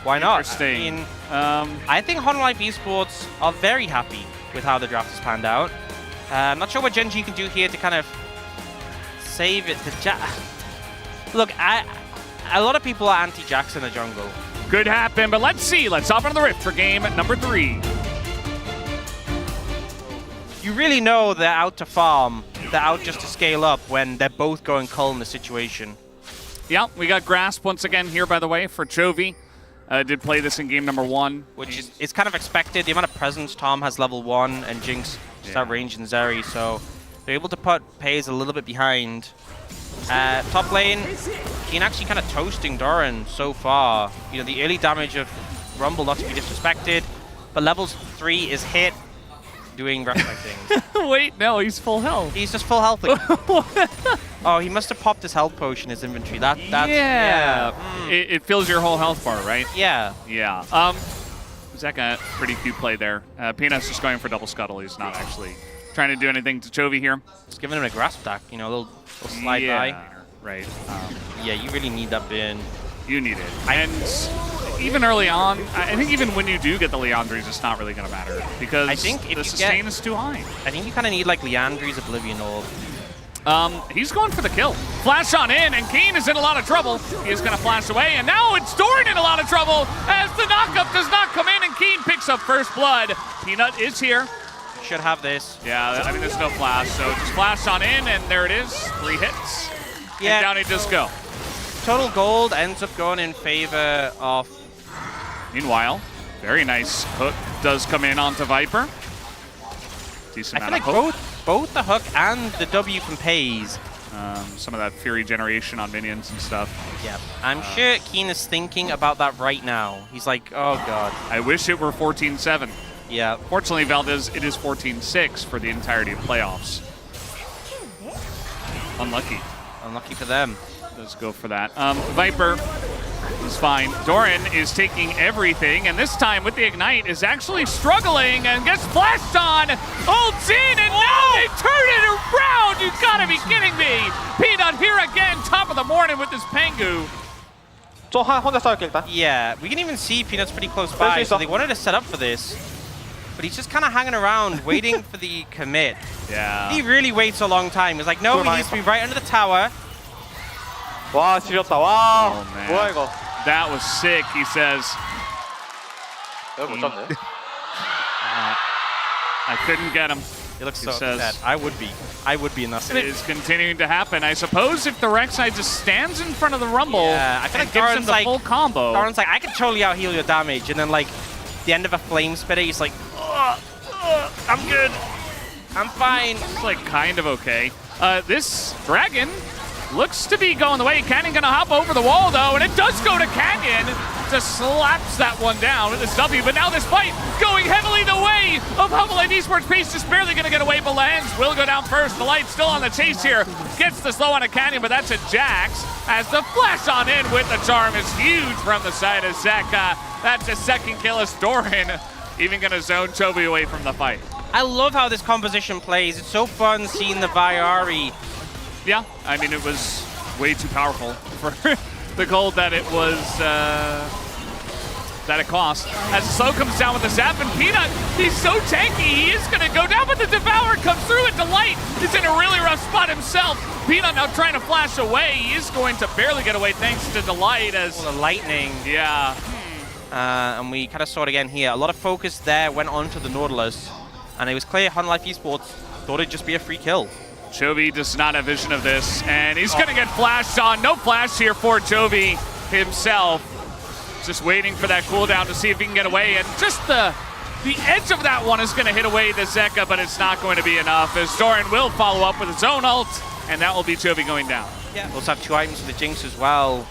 Why not? Interesting. I mean, I think Life Esports are very happy with how the draft has panned out. I'm not sure what Gen G can do here to kind of save it to Look, a lot of people are anti-Jax in the jungle. Could happen, but let's see. Let's hop on the Rift for game number 3. You really know they're out to farm. They're out just to scale up when they're both going cull in the situation. Yeah, we got Grasp once again here, by the way, for Chovy. Did play this in game number 1. Which is kind of expected. The amount of presence Tom has level 1 and Jinx just outranged in Zeri, so they're able to put Pays a little bit behind. Top lane, Keen actually kind of toasting Doran so far. You know, the early damage of Rumble not to be disrespected, but levels 3 is hit, doing wrestling things. Wait, no, he's full health. He's just full health. Oh, he must have popped his health potion in his inventory. That's It fills your whole health bar, right? Yeah. Yeah. Zeka, pretty cute play there. Peanut's just going for double scuttle. He's not actually trying to do anything to Chovy here. Just giving him a grasp attack, you know, a little slide by. Right. Yeah, you really need that bin. You need it. And even early on, I think even when you do get the Leandries, it's not really going to matter because I think the sustain is too high. I think you kind of need like Leandry's Oblivion Orb. He's going for the kill. Flash on in, and Keen is in a lot of trouble. He is going to flash away, and now it's Doran in a lot of trouble as the knockup does not come in, and Keen picks up first blood. Peanut is here. Should have this. Yeah, I mean, there's no flash, so just flash on in, and there it is. 3 hits. Yeah. And down he does go. Total gold ends up going in favor of... Meanwhile, very nice hook does come in onto Viper. Decent amount of hook. I feel like both the hook and the W from Pays. Some of that Fury generation on minions and stuff. Yeah, I'm sure Keen is thinking about that right now. He's like, oh god. I wish it were 14-7. Yeah. Fortunately, Valdez, it is 14-6 for the entirety of playoffs. Unlucky. Unlucky for them. Let's go for that. Viper is fine. Doran is taking everything, and this time with the Ignite is actually struggling and gets flashed on. Ults in, and now they turn it around! You gotta be kidding me! Peanut here again, top of the morning with this Pengu. Yeah, we can even see Peanut's pretty close by, so they wanted to set up for this. But he's just kind of hanging around, waiting for the commit. Yeah. He really waits a long time. He's like, no, he needs to be right under the tower. 와 지렸다. 와. Oh, man. 뭐야 이거? That was sick, he says. 여기 못 잡네. I couldn't get him. He looks so upset. I would be in that It situation. is continuing to happen. I suppose if the Rek'Sai just stands in front of the Rumble I feel like and gives him Doran's the like, full combo. Doran's like, I can totally out-heal your damage. And then, like, the end of a flame spitter, he's like, I'm good. I'm fine. It's like kind of okay. This dragon looks to be going the way. Canyon gonna hop over the wall though, and it does go to Canyon. Just slaps that one down with this W, but now this fight going heavily the way of Hle Esports. Pace just barely gonna get away, but lands will go down first. The light still on the chase here. Gets the slow on a Canyon, but that's a Jax. As the flash on in with the charm is huge from the side of Zeka. That's a second kill as Doran even gonna zone Chovy away from the fight. I love how this composition plays. It's so fun seeing the Viari. Yeah, I mean, it was way too powerful for the gold that it was, that it cost. As the slow comes down with the zap, and Peanut, he's so tanky, he is gonna go down, but the Devourer comes through, and Delight is in a really rough spot himself. Peanut now trying to flash away. He is going to barely get away thanks to Delight as... Well, the lightning. Yeah. And we kind of saw it again here. A lot of focus there went on to the Nautilus, and it was clear Life Esports thought it'd just be a free kill. Chovy does not have vision of this, and he's gonna get flashed on. No flash here for Chovy himself. Just waiting for that cooldown to see if he can get away, and just the edge of that one is gonna hit away the Zeka, but it's not going to be enough, as Doran will follow up with his own ult, and that will be Chovy going down. Yeah. We also have 2 items for the Jinx as well.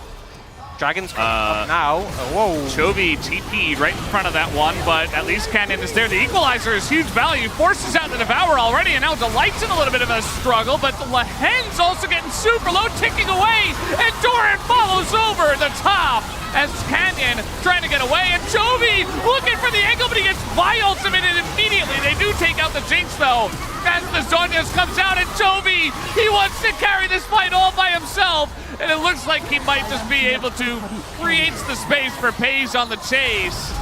Dragon's coming up now. Whoa. Chovy TP'd right in front of that one, but at least Canyon is there. The Equalizer is huge value, forces out the Devourer already, and now Delight's in a little bit of a struggle, but Lahen's also getting super low, ticking away, and Doran follows over the top as Canyon trying to get away, and Chovy looking for the angle, but he gets Vi ultimated immediately. They do take out the Jinx though, as the Zhonya's comes out, and Toby. He wants to carry this fight all by himself, and it looks like he might just be able to create the space for FaZe on the chase.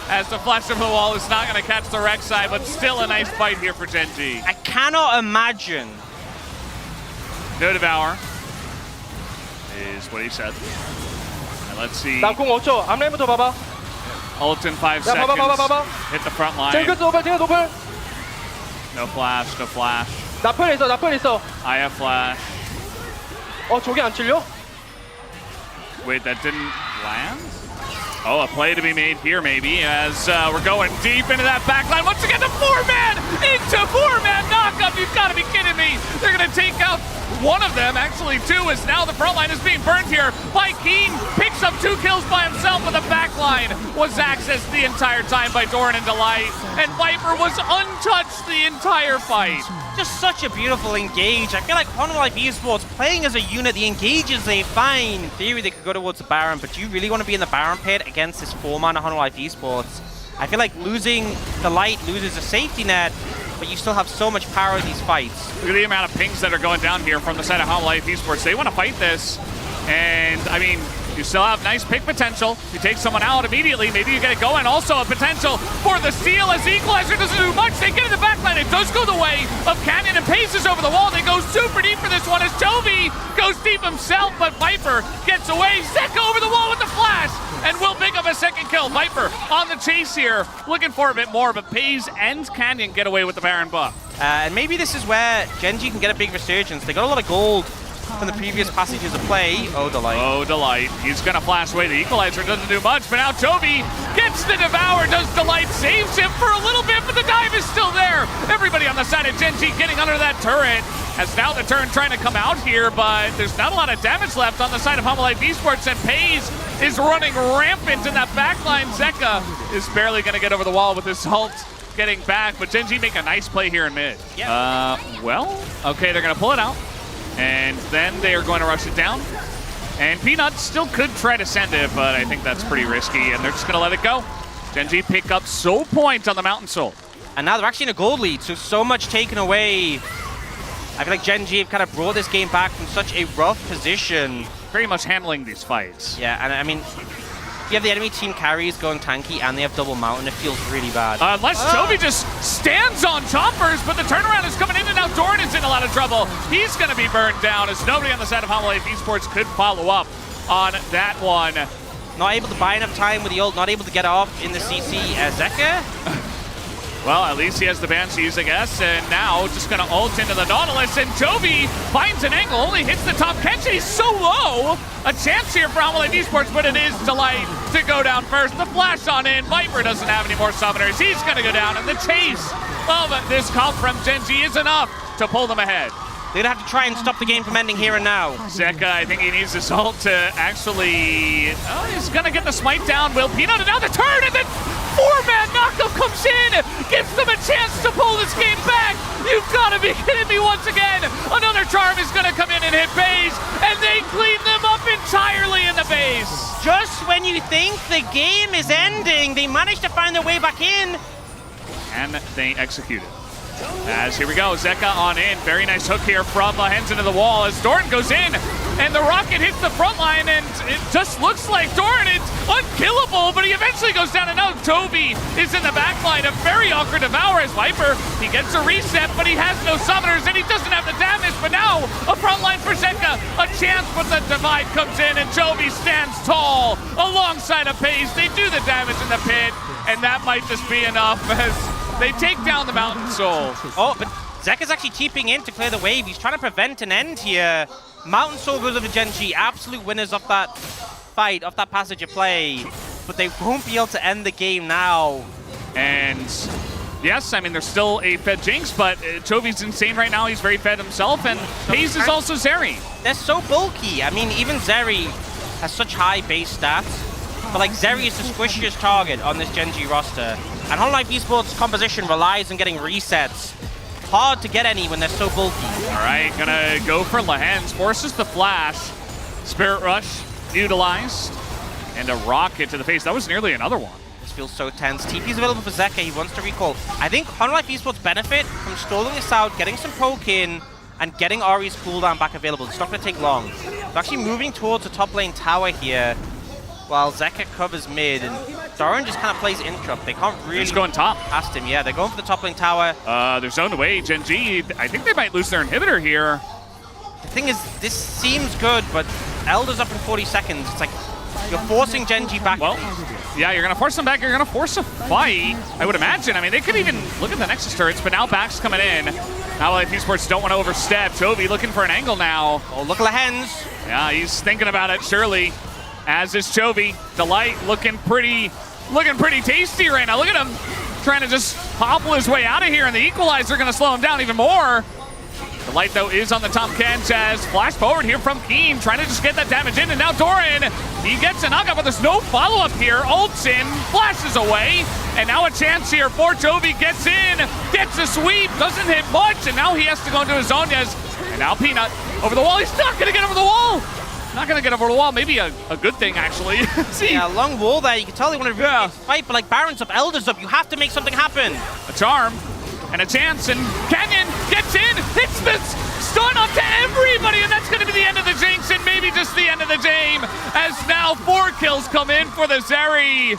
As the flash of the wall is not going to catch the Rek'Sai, but still a nice fight here for Gen G. I cannot imagine. No Devour is what he said. And let's see. 나 공 5초. 앞라인부터 봐봐. Ult in 5 야, seconds. 봐봐. Hit the front line. 쟁크 노플, 쟁크 노플. No flash, no flash. 나플 있어, 나플 있어. I have flash. 저게 안 찔려? Wait, that didn't land? Oh, a play to be made here maybe as we're going deep into that backline. Once again, the 4-man into 4-man knockup. You've got to be kidding me. They're going to take out one of them, actually two, as now the front line is being burned here by Keen. Picks up 2 kills by himself, but the backline was accessed the entire time by Doran and Delight. And Viper was untouched the entire fight. Just such a beautiful engage. I feel like Life Esports playing as a unit, the engages they find. In theory, they could go towards the Baron, but do you really want to be in the Baron pit against this 4-man Life Esports? I feel like losing the light loses a safety net, but you still have so much power in these fights. Look at the amount of pings that are going down here from the side of Life Esports. They want to fight this, and I mean, you still have nice pick potential. You take someone out immediately, maybe you get it going. Also a potential for the steal as the Equalizer doesn't do much. They get in the backline. It does go the way of Canyon and paces over the wall. They go super deep for this one as Toby goes deep himself, but Viper gets away. Zeka over the wall with the flash and will pick up a second kill. Viper on the chase here, looking for a bit more, but FaZe and Canyon get away with the Baron buff. And maybe this is where Gen G can get a big resurgence. They got a lot of gold from the previous passages of play. Oh, Delight. Oh, Delight. He's going to flash away. The Equalizer doesn't do much, but now Toby gets the Devour. Does Delight saves him for a little bit, but the dive is still there. Everybody on the side of Gen G getting under that turret. As now the turn trying to come out here, but there's not a lot of damage left on the side of Life Esports, and FaZe is running rampant in that backline. Zeka is barely going to get over the wall with his ult getting back, but Gen G make a nice play here in mid. Yeah. Well, okay, they're going to pull it out. And then they are going to rush it down. And Peanut still could try to send it, but I think that's pretty risky, and they're just going to let it go. Gen G pick up Soul Point on the Mountain Soul. And now they're actually in a gold lead, so much taken away. I feel like Gen G have kind of brought this game back from such a rough position. Very much handling these fights. Yeah, and I mean, you have the enemy team carries going tanky and they have double mountain, it feels really bad. Unless Toby just stands on choppers, but the turnaround is coming in and now Doran is in a lot of trouble. He's going to be burned down as nobody on the side of Life Esports could follow up on that one. Not able to buy enough time with the ult, not able to get off in the CC. Zeka? Well, at least he has the Banshees, I guess, and now just going to ult into the Nautilus, and Toby finds an angle, only hits the top catch, he's so low! A chance here for Life Esports, but it is Delight to go down first. The flash on in, Viper doesn't have any more summoners, he's going to go down, and the chase of this call from Gen G is enough to pull them ahead. They're going to have to try and stop the game from ending here and now. Zeka, I think he needs his ult to actually... Oh, he's going to get the smite down. Will Peanut, and now the turn, and then 4-man knockup comes in, gives them a chance to pull this game back. You've got to be kidding me once again. Another charm is going to come in and hit base, and they clean them up entirely in the base. Just when you think the game is ending, they manage to find their way back in. And they execute it. As here we go, Zeka on in. Very nice hook here from Hens into the wall as Doran goes in, and the rocket hits the front line, and it just looks like Doran is unkillable, but he eventually goes down, and now Toby is in the back line. A very awkward Devour as Viper. He gets a reset, but he has no summoners, and he doesn't have the damage, but now a front line for Zeka. A chance, but the divide comes in, and Toby stands tall alongside of FaZe. They do the damage in the pit, and that might just be enough as they take down the Mountain Soul. Oh, but Zeka's actually TPing in to clear the wave. He's trying to prevent an end here. Mountain Soul goes over Gen G. Absolute winners of that fight, of that passage of play. But they won't be able to end the game now. And yes, I mean, there's still a fed Jinx, but Toby's insane right now. He's very fed himself, and FaZe is also Zeri. They're so bulky. I mean, even Zeri has such high base stats. But like, Zeri is the squishiest target on this Gen G roster. And Life Esports' composition relies on getting resets. Hard to get any when they're so bulky. All right, gonna go for Lehens, forces the flash. Spirit Rush utilized, and a rocket to the face. That was nearly another one. This feels so tense. TP's available for Zeka. He wants to recall. I think Life Esports benefit from stalling this out, getting some poke in, and getting Ari's cooldown back available. It's not going to take long. They're actually moving towards the top lane tower here, while Zeka covers mid, and Doran just kind of plays interrupt. They can't really He's going top. past him. Yeah, they're going for the top lane tower. They're zoned away. Gen G, I think they might lose their inhibitor here. The thing is, this seems good, but Elder's up in 40 seconds. It's like you're forcing Gen G back. Well, yeah, you're going to force them back. You're going to force a fight, I would imagine. I mean, they could even look at the Nexus turrets, but now back's coming in. Now LIF Esports don't want to overstep. Chovy looking for an angle now. Oh, look at the hens. Yeah, he's thinking about it, surely. As is Chovy. Delight looking pretty tasty right now. Look at him trying to just hobble his way out of here, and the equalizer going to slow him down even more. Delight, though, is on the top Ken. Jazz flash forward here from Keen, trying to just get that damage in, and now Doran, he gets a knockout, but there's no follow-up here. Ults in, flashes away, and now a chance here for Chovy. Gets in, gets a sweep, doesn't hit much, and now he has to go into his Zonias. And now Peanut over the wall. He's not going to get over the wall. Not going to get over the wall. Maybe a good thing, actually. See? Yeah, long wall there. You can tell they want to fight, but like Baron's up, Elder's up. You have to make something happen. A charm and a chance, and Canyon gets in, hits the stun up to everybody, and that's going to be the end of the Jinx, and maybe just the end of the game, as now 4 kills come in for the Zeri.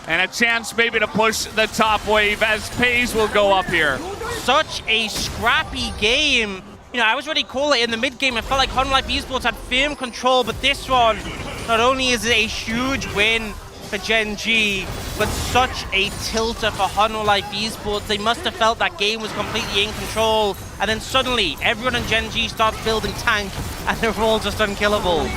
And a chance maybe to push the top wave as Pays will go up here. Such a scrappy game. You know, I was ready to call it in the mid game. I felt like HonLife Esports had firm control, but this one, not only is it a huge win for Gen G, but such a tilter for HonLife Esports. They must have felt that game was completely in control, and then suddenly everyone in Gen G starts building tank, and they're all just unkillable.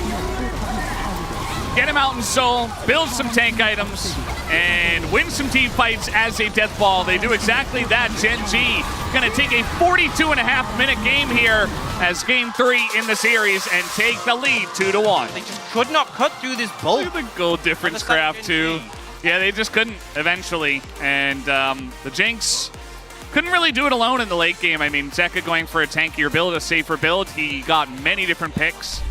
Get him out in Soul, build some tank items, and win some team fights as a death ball. They do exactly that. Gen G gonna take a 42.5-minute game here as game 3 in the series and take the lead 2-1. They just could not cut through this bolt. Look at the goal difference graph too. Yeah, they just couldn't eventually. And the Jinx couldn't really do it alone in the late game. I mean, Zeka going for a tankier build, a safer build. He got many different picks.